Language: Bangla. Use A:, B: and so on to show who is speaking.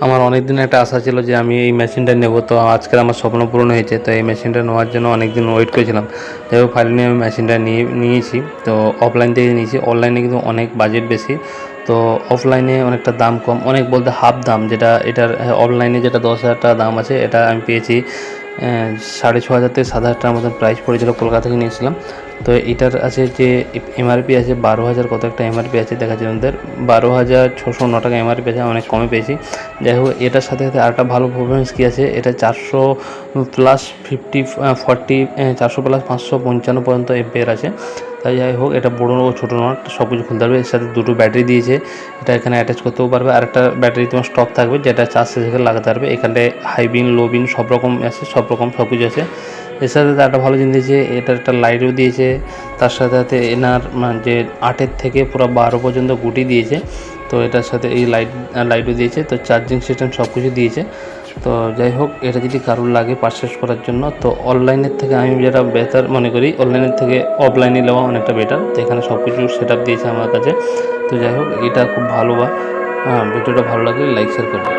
A: আমার অনেক দিনের একটা আশা ছিল যে আমি এই মেশিনটা নেব, তো আজকের আমার স্বপ্ন পূরণ হয়েছে। তো এই মেশিনটা নেওয়ার জন্য অনেক দিন ওয়েট করেছিলাম, যাই হোক ফাইনালি আমি মেশিনটা নিয়েছি। তো অফলাইন থেকে নিয়েছি, অনলাইনে কিন্তু অনেক বাজেট বেশি। তো অফলাইনে অনেকটা দাম কম, অনেক বলতে হাফ দাম, যেটা এটার অনলাইনে যেটা 10,000 টাকা দাম আছে, এটা আমি পেয়েছি 6,500 থেকে 7,000 টাকার মতন প্রাইস পড়েছিল। কলকাতা থেকে নিয়েছিলাম। তো এটার আছে যে এমআরপি আছে 12,000 কত একটা এমআরপি আছে, দেখা যাচ্ছে আমাদের 12,609 টাকা এমআরপি আছে, অনেক কমে পেয়েছি। যাই হোক এটার সাথে সাথে আরেকটা ভালো পারফরমেন্স কী আছে, এটা 400 প্লাস 400 প্লাস 555 পর্যন্ত এমপিআর আছে। তাই যাই হোক এটা বড়ো ও ছোটো নট সব কিছু খুলতে পারবে। এর সাথে দুটো ব্যাটারি দিয়েছে, এটা এখানে অ্যাটাচ করতেও পারবে। আর একটা ব্যাটারি তোমার স্টক থাকবে, যেটা চার্জ শেষে লাগাতে পারবে। এখানে হাই বিন লো বিন সব রকম আছে, সব কিছু আছে। এর সাথে একটা ভালো জিনিস দিয়েছে, এটার একটা লাইটও দিয়েছে। তার সাথে সাথে এনার যে 8 থেকে পুরো 12 পর্যন্ত গুটি দিয়েছে। তো এটার সাথে এই লাইটও দিয়েছে, তো চার্জিং সিস্টেম সব কিছু দিয়েছে। তো যাই হোক এটা যদি কারোর লাগে পারচেস করার জন্য, তো অনলাইনের থেকে আমি যেটা বেটার মনে করি, অনলাইনের থেকে অফলাইনে নেওয়া অনেকটা বেটার। তো এখানে সব কিছু সেট আপ দিয়েছে আমার কাছে। তো যাই হোক এটা খুব ভালো। ভিডিওটা ভালো লাগলে লাইক শেয়ার করবেন।